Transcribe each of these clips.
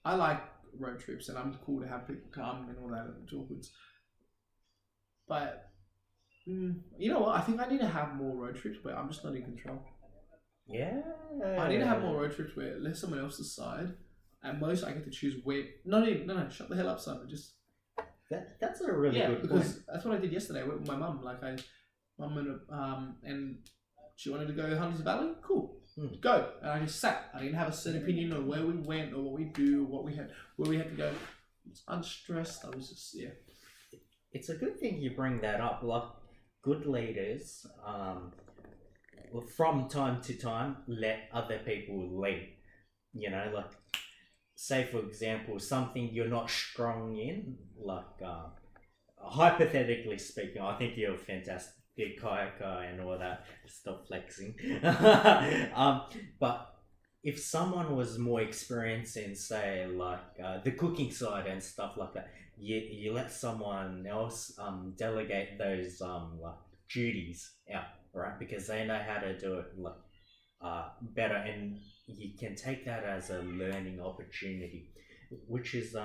I like road trips, and I'm cool to have people come and all that and it's all good. But you know what? I think I need to have more road trips where I'm just not in control. Yeah. I need to have more road trips where let someone else decide. At most, I get to choose where. No, shut the hell up, Simon. Just that's a really good because point. that's what I did yesterday with my mum. Like and she wanted to go Hunter's Valley. Cool, go. And I just sat. I didn't have a set opinion on where we went or what we do, where we had to go. It's unstressed. I was just It's a good thing you bring that up. Like good leaders, from time to time, let other people lead. You know, like say for example, something you're not strong in, like hypothetically speaking, I think you're a fantastic kayaker and all that. Stop flexing. But if someone was more experienced in, say, like the cooking side and stuff like that, you let someone else delegate those like duties out, right? Because they know how to do it like better, and you can take that as a learning opportunity, which is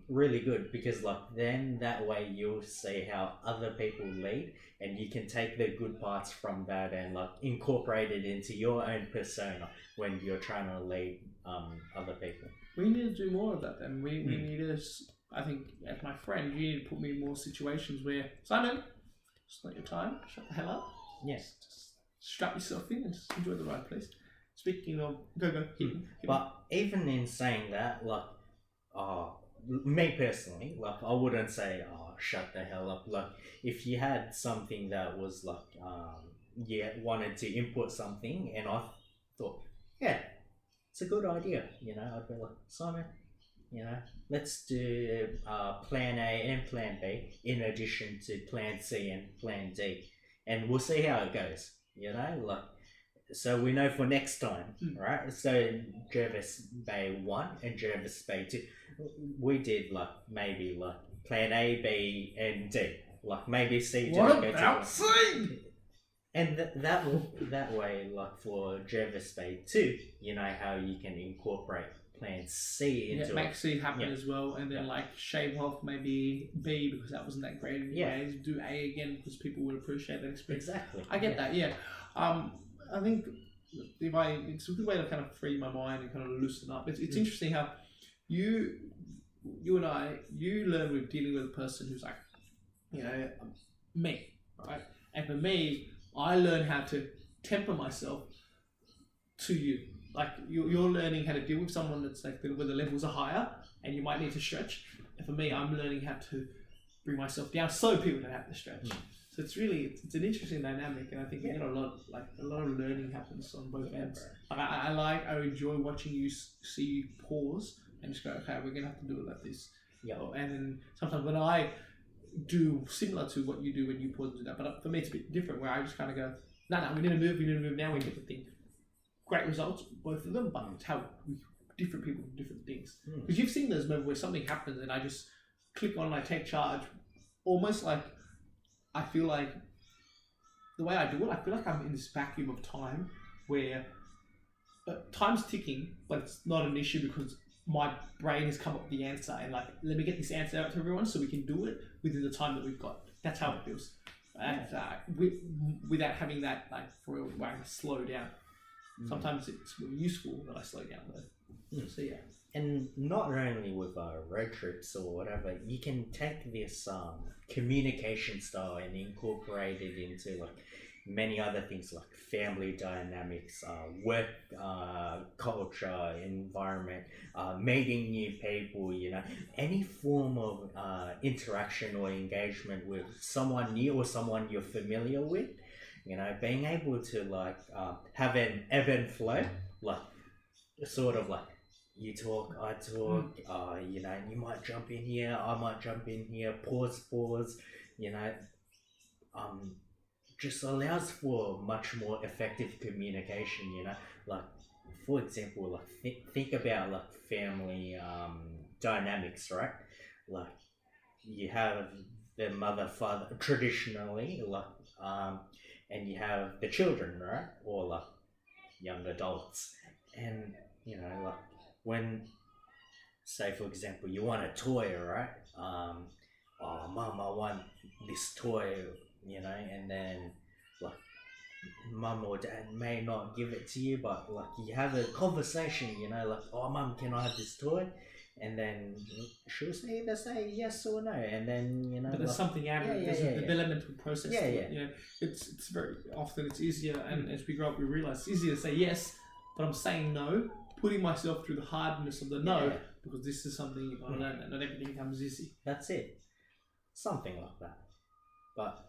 really good because like then that way you'll see how other people lead, and you can take the good parts from that and like incorporate it into your own persona when you're trying to lead other people. We need to do more of that, and we need to. I think as my friend, you need to put me in more situations where Simon, it's not your time. Shut the hell up. Yes. Just strap yourself in and just enjoy the ride, please. Speaking of, go. But even in saying that, like, me personally, like, I wouldn't say, shut the hell up. Like, if you had something that was like, wanted to input something, and I thought, yeah, it's a good idea, you know, I'd be like, Simon, you know, let's do plan A and plan B in addition to plan C and plan D, and we'll see how it goes, you know, like, so we know for next time, right? So Jervis Bay 1 and Jervis Bay 2, we did like maybe like plan A, B, and D, like maybe C. What about C? And that way, like for Jervis Bay 2, you know how you can incorporate plan C into make C happen as well, and then like shave off maybe B because that wasn't that great anyways. Do A again because people would appreciate that experience. Exactly. I get that. Yeah. I think it's a good way to kind of free my mind and kind of loosen up. It's interesting how you and I learn with dealing with a person who's like, you know, me, right? And for me, I learn how to temper myself to you. Like you're learning how to deal with someone that's like where the levels are higher and you might need to stretch. And for me, I'm learning how to bring myself down so people don't have to stretch. So it's an interesting dynamic, and I think a lot of learning happens on both ends. I enjoy watching you see you pause and just go, okay, we're gonna have to do it like this. Yeah. And then sometimes when I do similar to what you do when you pause and do that, but for me it's a bit different where I just kind of go, no, we need to move now. We get the thing. Great results, both of them, but it's how different people do different things. Because you've seen those moments where something happens and I just click on and I take charge, almost like. I feel like the way I do it, I feel like I'm in this vacuum of time where time's ticking, but it's not an issue because my brain has come up with the answer and like, let me get this answer out to everyone so we can do it within the time that we've got. That's how it feels. And without having that, like, for real, where I slow down. Sometimes it's really useful that I slow down though. So yeah. And not only with road trips or whatever, you can take this communication style and incorporate it into like many other things like family dynamics, work culture, environment, meeting new people, you know, any form of interaction or engagement with someone new or someone you're familiar with, you know, being able to like have an ebb and flow, like sort of like you talk, I talk, you know, you might jump in here, I might jump in here, pause, you know, just allows for much more effective communication, you know, like, for example, like, think about, like, family dynamics, right? Like, you have the mother, father, traditionally, like, and you have the children, right? Or, like, young adults, and, you know, like, when say for example, you want a toy, right? Oh, mum, I want this toy, and then like mum or dad may not give it to you, but like you have a conversation, like, oh, mum, can I have this toy? And then she'll either say yes or no, and then But there's something out of it. There's a developmental process. Yeah, to yeah. it. It's very often it's easier, and as we grow up, we realize it's easier to say yes, but I'm saying no, putting myself through the hardness of the no, Yeah. because this is something you've got to learn, and not everything comes easy. That's it. Something like that. But